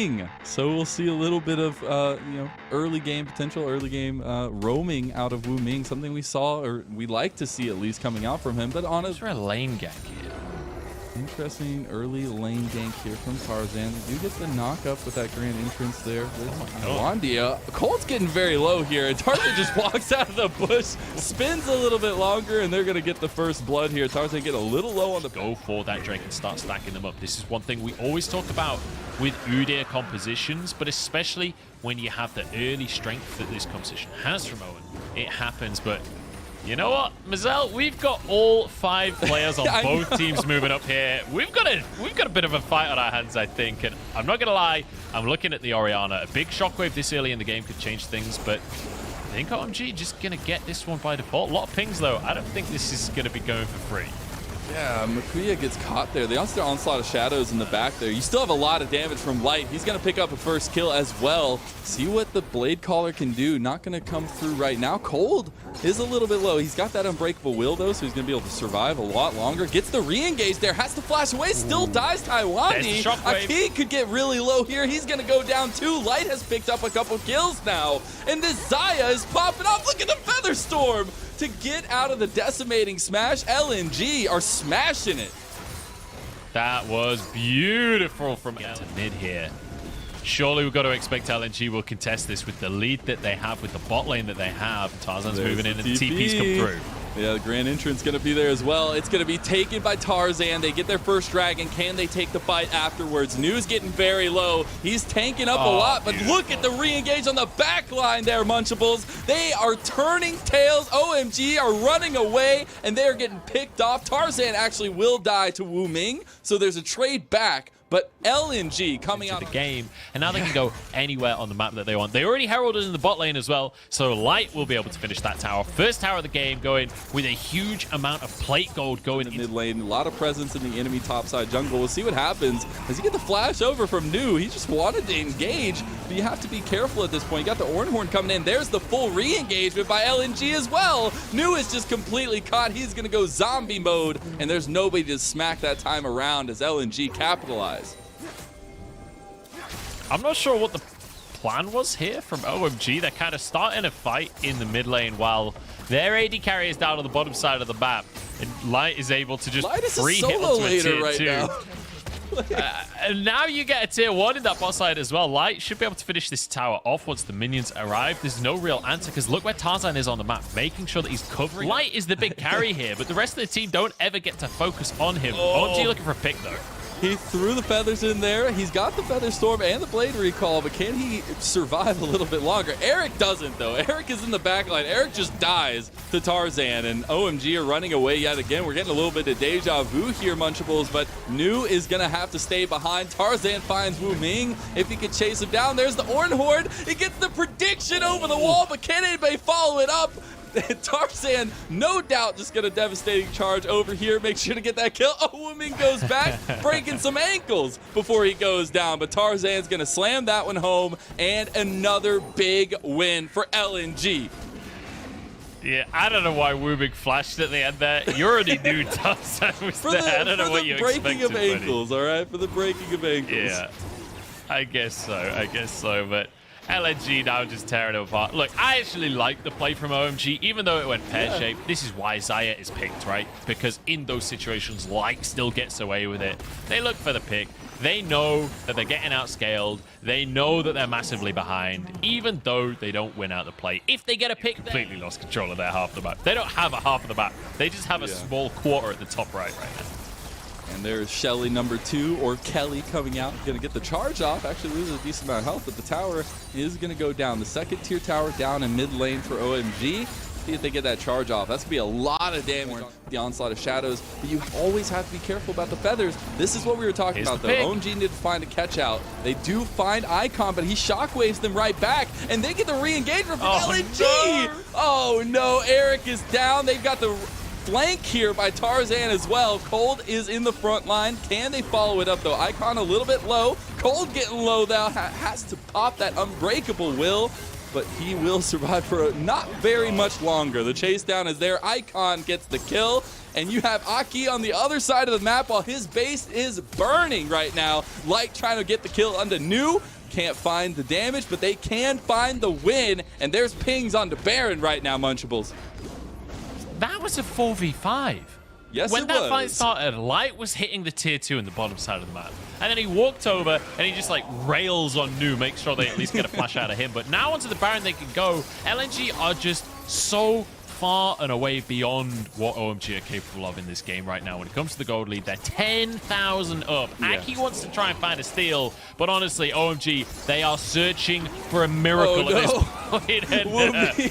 Ming. So we'll see a little bit of early game potential, early game roaming out of Wu Ming, something we saw or we like to see at least coming out from him. But on Is there a lane gank here? Interesting early lane gank here from Tarzan. They do get the knock up with that grand entrance there. Wandia. Cold's getting very low here, and Tarzan just walks out of the bush, spins a little bit longer, and they're going to get the first blood here. Tarzan get a little low on the... Go for that Drake and start stacking them up. This is one thing we always talk about with Udyr compositions, but especially when you have the early strength that this composition has from Owen. It happens, but... You know what, Mazel? We've got all 5 players on both teams moving up here. We've got a bit of a fight on our hands, I think. And I'm not gonna lie, I'm looking at the Orianna. A big shockwave this early in the game could change things, but I think OMG just gonna get this one by default. A lot of pings though. I don't think this is gonna be going for free. Yeah, Makuya gets caught there. They also onslaught of shadows in the back there. You still have a lot of damage from Light. He's going to pick up a first kill as well. See what the Blade Caller can do. Not going to come through right now. Cold is a little bit low. He's got that Unbreakable Will, though, so he's going to be able to survive a lot longer. Gets the re-engage there. Has to flash away. Still dies Taiwani. Aki could get really low here. He's going to go down, too. Light has picked up a couple kills now. And this Xayah is popping off. Look at the Feather Storm. To get out of the decimating smash, LNG are smashing it. That was beautiful from to mid here. Surely we've got to expect LNG will contest this with the lead that they have, with the bot lane that they have. Tarzan's moving in and the TP's come through. Yeah, the Grand Entrance going to be there as well. It's going to be taken by Tarzan. They get their first dragon. Can they take the fight afterwards? Nu's getting very low. He's tanking up a lot, but look at the re-engage on the back line there, Munchables. They are turning tails. OMG are running away, and they are getting picked off. Tarzan actually will die to Wu Ming, so there's a trade back. But LNG coming out of the game, and now they can go anywhere on the map that they want. They already heralded in the bot lane as well, so Light will be able to finish that tower. First tower of the game going with a huge amount of plate gold going in mid lane. A lot of presence in the enemy topside jungle. We'll see what happens as you get the flash over from Nu. He just wanted to engage, but you have to be careful at this point. You got the Ornhorn coming in. There's the full re-engagement by LNG as well. Nu is just completely caught. He's going to go zombie mode, and there's nobody to smack that time around as LNG capitalize. I'm not sure what the plan was here from OMG. They're kind of starting a fight in the mid lane while their AD carry is down on the bottom side of the map. And Light is able to just free hit onto a tier 2. And now you get a tier 1 in that bot side as well. Light should be able to finish this tower off once the minions arrive. There's no real answer because look where Tarzan is on the map, making sure that he's covering. Light is the big carry here, but the rest of the team don't ever get to focus on him. OMG looking for a pick though. He threw the feathers in there. He's got the Feather Storm and the Blade Recall, but can he survive a little bit longer? Eric doesn't, though. Eric is in the back line. Eric just dies to Tarzan, and OMG are running away yet again. We're getting a little bit of deja vu here, Munchables, but Nu is going to have to stay behind. Tarzan finds Wu Ming. If he could chase him down, there's the Ornhorn. He gets the prediction over the wall, but can anybody follow it up? Tarzan, no doubt, just get a devastating charge over here. Make sure to get that kill. Oh, Wu Ming goes back, breaking some ankles before he goes down. But Tarzan's going to slam that one home, and another big win for LNG. Yeah, I don't know why Wu Ming flashed at the end there. You already knew Tarzan was there. I don't know what you expected. For the breaking of ankles, all right? For the breaking of ankles. Yeah, I guess so, but... LNG now just tearing it apart. Look, I actually like the play from OMG, even though it went pear-shaped. This is why Xayah is picked, right? Because in those situations, Light still gets away with it. They look for the pick. They know that they're getting outscaled. They know that they're massively behind, even though they don't win out the play. If they get a pick, completely lost control of their half of the map. They don't have a half of the map. They just have a small quarter at the top right now. And there's Shelly number 2, or Kelly, coming out. Going to get the charge off. Actually loses a decent amount of health, but the tower is going to go down. The second tier tower down in mid lane for OMG. See if they get that charge off. That's going to be a lot of damage on the onslaught of shadows. But you always have to be careful about the feathers. This is what we were talking about, though. OMG needed to find a catch out. They do find Icon, but he shockwaves them right back. And they get the re-engagement from LNG. No. Oh, no. Eric is down. They've got the... flank here by Tarzan as well. Cold is in the front line. Can they follow it up, though? Icon a little bit low. Cold getting low, though. Has to pop that Unbreakable Will. but he will survive for not very much longer. The chase down is there. Icon gets the kill, and you have Aki on the other side of the map while his base is burning right now. Light trying to get the kill onto New. Can't find the damage, but they can find the win, and there's pings onto Baron right now, Munchables. That was a 4v5. Yes, when it that was. fight started, Light was hitting the tier 2 in the bottom side of the map. And then he walked over and he just like rails on New, make sure they at least get a flash out of him. But now onto the Baron they can go. LNG are just so far and away beyond what OMG are capable of in this game right now. When it comes to the gold lead, they're 10,000 up. Yeah. Aki wants to try and find a steal, but honestly, OMG, they are searching for a miracle at this point. And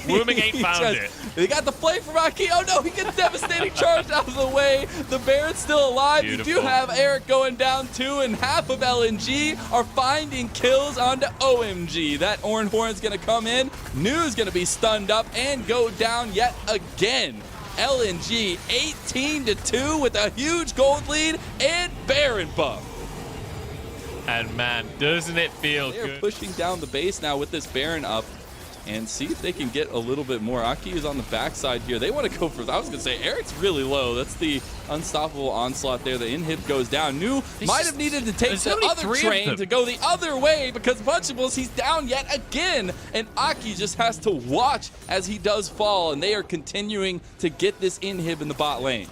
Wooming ain't found it. They got the play from Aki. Oh no, he gets devastating charged out of the way. The Baron's still alive. Beautiful. You do have Eric going down too, and half of LNG are finding kills onto OMG. That Orange Horn's gonna come in. New's gonna be stunned up and go down yet again. LNG 18-2 with a huge gold lead and Baron buff. And man, doesn't it feel They're good? pushing down the base now with this Baron up and see if they can get a little bit more. Aki is on the backside here. They want to go for, I was going to say, Eric's really low. That's the unstoppable onslaught there. The inhib goes down. New might have needed to take the other train to go the other way because Munchables, he's down yet again. And Aki just has to watch as he does fall. And they are continuing to get this inhib in the bot lane.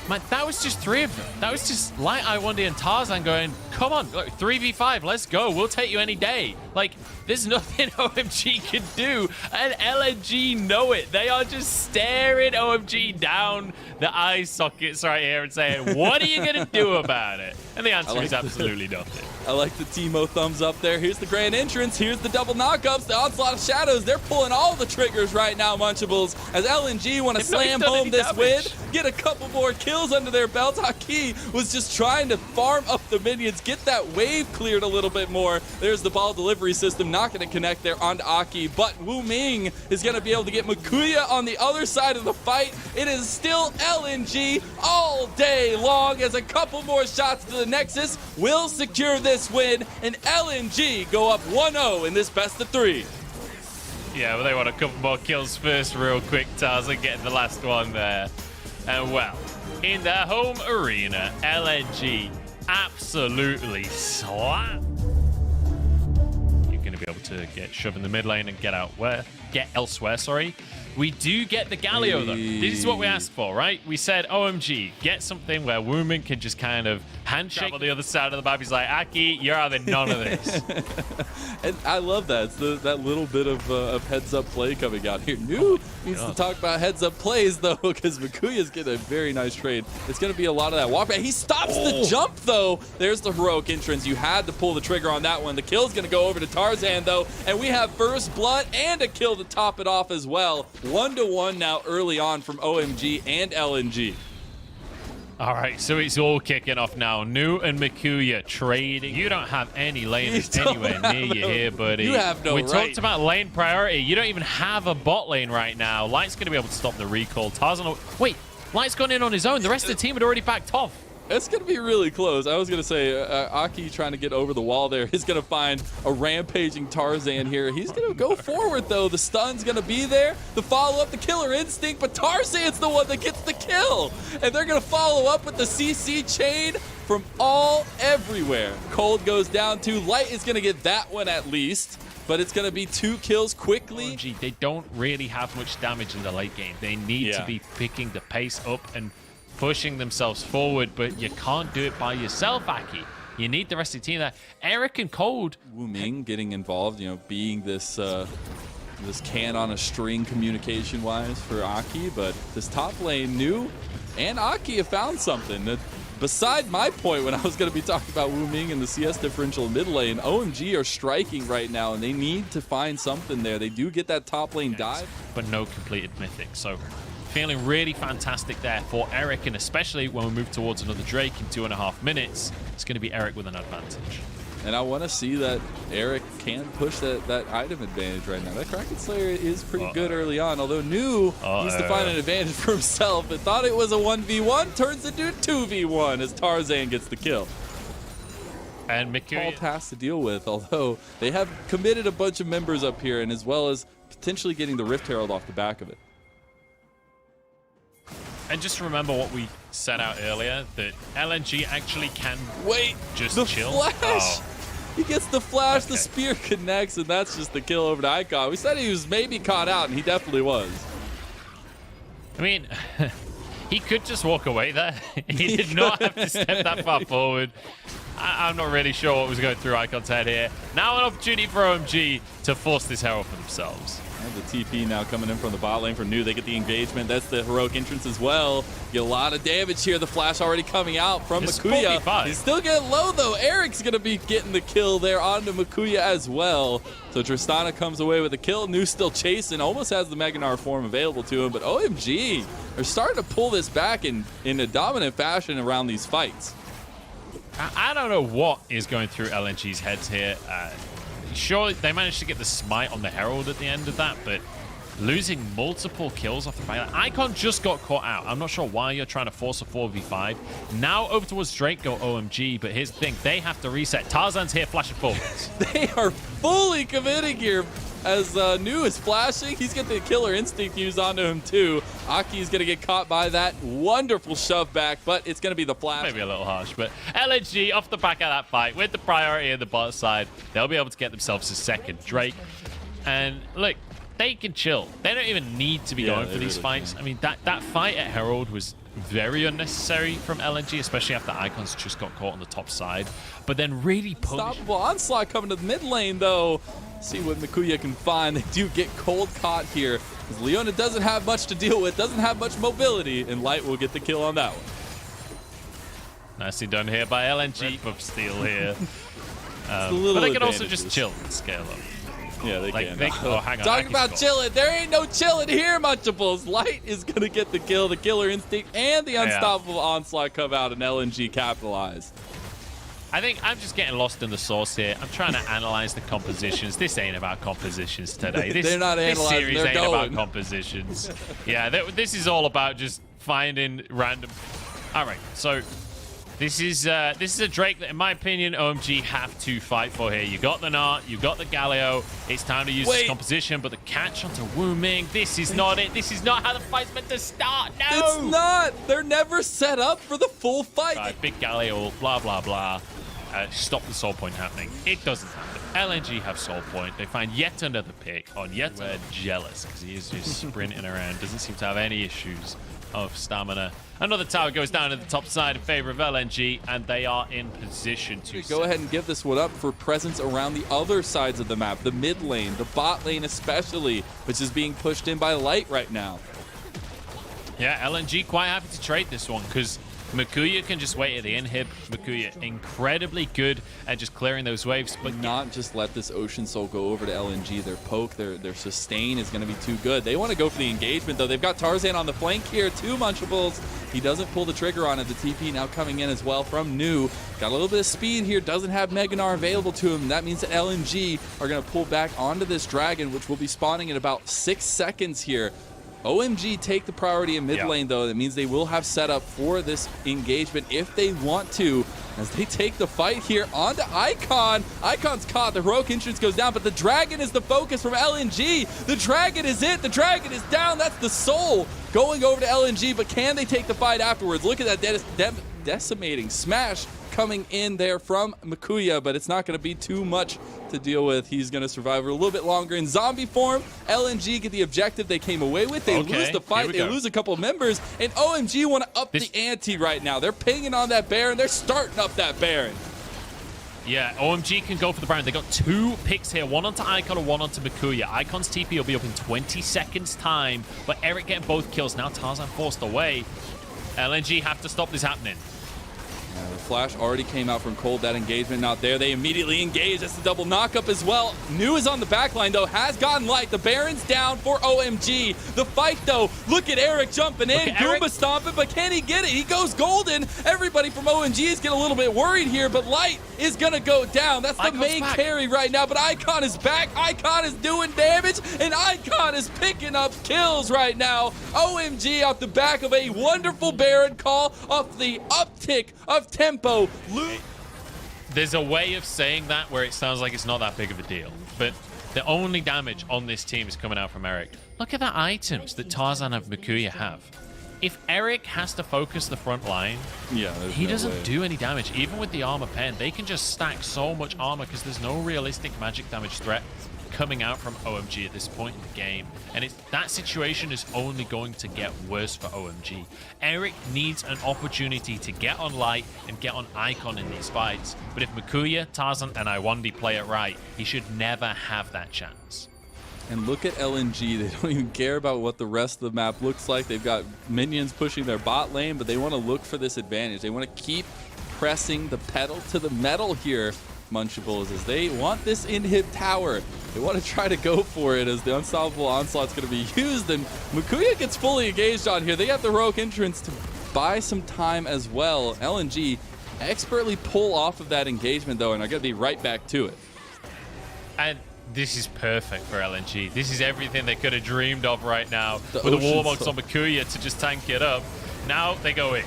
Man, that was just 3 of them. That was just Light, I1D, and Tarzan going, come on, look, 3v5, let's go. We'll take you any day. Like, there's nothing OMG can do. And LNG know it. They are just staring OMG down the eye sockets right here and saying, what are you going to do about it? And the answer is absolutely nothing. I like the Teemo thumbs up there. Here's the grand entrance. Here's the double knockups. The Onslaught of Shadows. They're pulling all the triggers right now, Munchables, as LNG want to slam home this win, get a couple more kills under their belt. Aki was just trying to farm up the minions, get that wave cleared a little bit more. There's the ball delivery system, not going to connect there onto Aki, but Wu Ming is going to be able to get Makuya on the other side of the fight. It is still LNG all day long as a couple more shots to the Nexus will secure this win, and LNG go up 1-0 in this best of 3. Yeah, well, they want a couple more kills first real quick. Tarzan getting the last one there. And well, in their home arena, LNG absolutely slap. You're going to be able to get shoved in the mid lane and get elsewhere, sorry. We do get the Galio, though. This is what we asked for, right? We said, OMG, get something where Wooman can just kind of handshake on the other side of the map. He's like, Aki, you're having none of this. And I love that. It's that little bit of heads-up play coming out here. New needs to talk about heads-up plays, though, because Makuya's getting a very nice trade. It's going to be a lot of that walk back. He stops the jump, though. There's the heroic entrance. You had to pull the trigger on that one. The kill's going to go over to Tarzan, though, and we have first blood and a kill to top it off as well. 1-1 now early on from OMG and LNG. All right, so it's all kicking off now. New and Makuya trading. You don't have any laners anywhere near you here, buddy. You have no We right. talked about lane priority. You don't even have a bot lane right now. Light's going to be able to stop the recall. Tarzan, wait, Light's gone in on his own. The rest of the team had already backed off. It's going to be really close. I was going to say, Aki trying to get over the wall there. He's going to find a rampaging Tarzan here. He's going to go forward, though. The stun's going to be there. The follow-up, the killer instinct, but Tarzan's the one that gets the kill. And they're going to follow up with the CC chain from all everywhere. Cold goes down too. Light is going to get that one at least, but it's going to be 2 kills quickly. OMG, they don't really have much damage in the late game. They need to be picking the pace up and pushing themselves forward, but you can't do it by yourself, Aki. You need the rest of the team there. Eric and Cold. Wu Ming getting involved, you know, being this this can on a string communication-wise for Aki, but this top lane, New and Aki have found something. That, beside my point when I was going to be talking about Wu Ming and the CS differential mid lane, OMG are striking right now, and they need to find something there. They do get that top lane dive, but no completed mythic, so feeling really fantastic there for Eric, and especially when we move towards another Drake in 2.5 minutes, it's going to be Eric with an advantage. And I want to see that Eric can push that item advantage right now. That Kraken Slayer is pretty good early on, although New needs to find an advantage for himself. But thought it was a 1v1, turns into a 2v1 as Tarzan gets the kill. And tall Mikuya, task to deal with, although they have committed a bunch of members up here, and as well as potentially getting the Rift Herald off the back of it. and just remember what we set out earlier, that LNG actually can just the chill. Flash! Oh. He gets the flash, Okay. the spear connects, and that's just the kill over to Icon. We said he was maybe caught out, and he definitely was. I mean, he could just walk away there. He did not have to step that far forward. I'm not really sure what was going through Icon's head here. Now an opportunity for OMG to force this Herald for themselves. And the TP now coming in from the bot lane for New. They get the engagement. That's the heroic entrance as well. Get a lot of damage here. The flash already coming out from It's Mikuya. 45. He's still getting low, though. Eric's going to be getting the kill there onto Mikuya as well. So Tristana comes away with the kill. New still chasing. Almost has the Meganar form available to him. But OMG are starting to pull this back in a dominant fashion around these fights. I don't know what is going through LNG's heads here. Sure, they managed to get the smite on the Herald at the end of that, but losing multiple kills off the back. Icon just got caught out. I'm not sure why you're trying to force a 4v5. Now over towards Drake go OMG, but here's the thing. They have to reset. Tarzan's here flashing forwards. They are fully committing here as New is flashing. He's getting the killer instinct used onto him too. Aki is going to get caught by that wonderful shove back, but it's going to be the flash. Maybe a little harsh, but LNG off the back of that fight with the priority in the bot side. They'll be able to get themselves a second Drake. And look, they can chill. They don't even need to be going for these fights. I mean, that fight at Herald was very unnecessary from LNG, especially after Icons just got caught on the top side. But then really punish. Unstoppable onslaught coming to the mid lane though. See what Mikuya can find. They do get cold caught here, because Leona doesn't have much to deal with, doesn't have much mobility, and Light will get the kill on that one. Nicely done here by LNG. Of steel here. But little they can also advantages. just chill and scale up. Yeah, they can. Oh, hang on. Talking Aki's about gone. chilling, there ain't no chilling here, Munchables. Light is going to get the kill, the killer instinct, and the unstoppable onslaught come out, and LNG capitalize. I think I'm just getting lost in the sauce here. I'm trying to analyze the compositions. This ain't about compositions today. They're not this analyzing, series they're ain't going. about compositions. Yeah, this is all about just finding random. All right, so this is a Drake that, in my opinion, OMG have to fight for here. You got the Nart, you got the Galio. It's time to use this composition, but the catch onto Wu Ming. This is not it. This is not how the fight's meant to start. No, It's not. They're never set up for the full fight. Right, big Galio, blah blah blah. Stop the soul point happening. It doesn't happen. LNG have soul point. They find yet another pick on yet. We're jealous because he is just sprinting around. Doesn't seem to have any issues of stamina. Another tower goes down to the top side in favor of LNG, and they are in position to Go ahead and give this one up for presence around the other sides of the map. The mid lane, the bot lane especially, which is being pushed in by Light right now. Yeah, LNG quite happy to trade this one because Mikuya can just wait at the inhib. Mikuya incredibly good at just clearing those waves, but not just let this Ocean Soul go over to LNG. Their poke, their sustain is going to be too good. They want to go for the engagement though. They've got Tarzan on the flank here too, Munchables. He doesn't pull the trigger on it. The TP now coming in as well from New. Got a little bit of speed here. Doesn't have Meganar available to him. That means that LNG are going to pull back onto this dragon, which will be spawning in about 6 seconds here. OMG take the priority in mid lane, though. That means they will have setup for this engagement if they want to, as they take the fight here onto Icon. Icon's caught. The heroic entrance goes down, but the dragon is the focus from LNG. The dragon is it. The dragon is down. That's the soul going over to LNG, but can they take the fight afterwards? Look at that decimating smash coming in there from Mikuya, but it's not going to be too much to deal with. He's going to survive a little bit longer in zombie form. LNG get the objective they came away with. They lose the fight. They lose a couple of members, and OMG want to up the ante right now. They're pinging on that Baron. They're starting up that Baron. yeah, OMG can go for the Baron. They got 2 picks here, one onto Icon and one onto Mikuya. Icon's TP will be up in 20 seconds time, but Eric getting both kills. Now Tarzan forced away. LNG have to stop this happening. The flash already came out from Cold. That engagement not there. They immediately engage. That's the double knockup as well. New is on the backline, though. Has gotten Light. The Baron's down for OMG. The fight, though. Look at Eric jumping in. Goomba stomping, but can he get it? He goes golden. Everybody from OMG is getting a little bit worried here, but Light is going to go down. That's the main carry right now, but Icon is back. Icon is doing damage, and Icon is picking up kills right now. OMG off the back of a wonderful Baron call, off the uptick of tempo. There's a way of saying that where it sounds like it's not that big of a deal, but the only damage on this team is coming out from Eric. Look at the items that Tarzan and Makuya have. If Eric has to focus the front line, he doesn't do any damage. Even with the armor pen, they can just stack so much armor because there's no realistic magic damage threat coming out from OMG at this point in the game. And that situation is only going to get worse for OMG. Eric needs an opportunity to get on Light and get on Icon in these fights. But if Makuya, Tarzan, and Iwandi play it right, he should never have that chance. And look at LNG. They don't even care about what the rest of the map looks like. They've got minions pushing their bot lane, but they want to look for this advantage. They want to keep pressing the pedal to the metal here, Munchables, as they want this inhib tower. They want to try to go for it as the unstoppable onslaught's going to be used, and Makuya gets fully engaged on here. They have the heroic entrance to buy some time as well. LNG expertly pull off of that engagement, though, and are going to be right back to it. And this is perfect for LNG. This is everything they could have dreamed of right now. With the Warmogs on Makuya to just tank it up. Now they go in.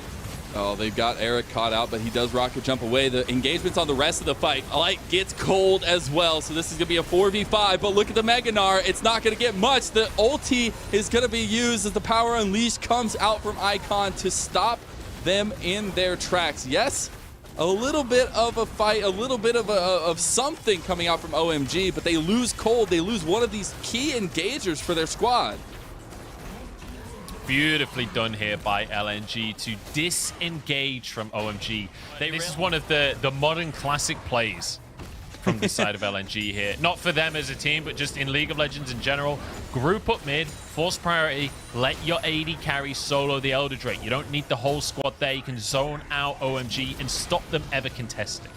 Oh, they've got Eric caught out, but he does rocket jump away. The engagement's on the rest of the fight. Light gets cold as well, so this is going to be a 4v5, but look at the Mega Gnar. It's not going to get much. The ulti is going to be used as the power unleashed comes out from Icon to stop them in their tracks. Yes, a little bit of a fight, a little bit of something coming out from OMG, but they lose cold. They lose one of these key engagers for their squad. Beautifully done here by LNG to disengage from OMG. This is one of the modern classic plays from the side of LNG here. Not for them as a team, but just in League of Legends in general. Group up mid, force priority, let your AD carry solo the Elder Drake. You don't need the whole squad there. You can zone out OMG and stop them ever contesting.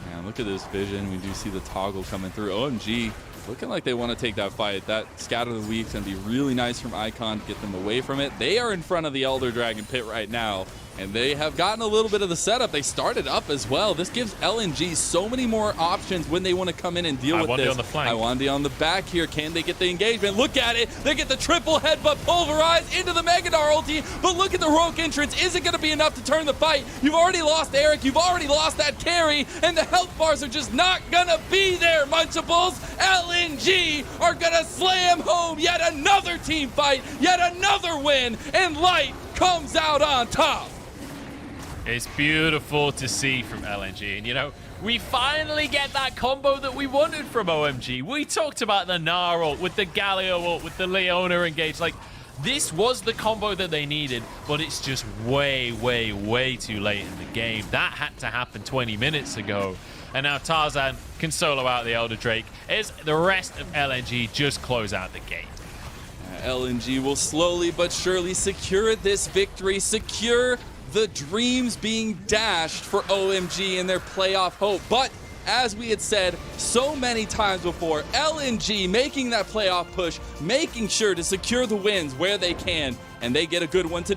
Man, look at this vision. We do see the toggle coming through. OMG looking like they want to take that fight. That Scatter the Weak's going to be really nice from Icon to get them away from it. They are in front of the Elder Dragon pit right now, and they have gotten a little bit of the setup. They started up as well. This gives LNG so many more options when they want to come in and deal with this. On the flank. Iwandi on the back here. Can they get the engagement? Look at it. They get the triple headbutt pulverized into the Mega Gnar ulti, but look at the heroic entrance. Is it going to be enough to turn the fight? You've already lost Eric. You've already lost that carry, and the health bars are just not going to be there, Munchables. LNG are going to slam home yet another team fight, yet another win, and Light comes out on top. It's beautiful to see from LNG. And, you know, we finally get that combo that we wanted from OMG. We talked about the Gnar ult, with the Galio ult, with the Leona engaged. Like, this was the combo that they needed, but it's just way, way, way too late in the game. That had to happen 20 minutes ago. And now Tarzan can solo out the Elder Drake as the rest of LNG just close out the game. LNG will slowly but surely secure this victory, secure the dreams being dashed for OMG and their playoff hope. But as we had said so many times before, LNG making that playoff push, making sure to secure the wins where they can, and they get a good one today.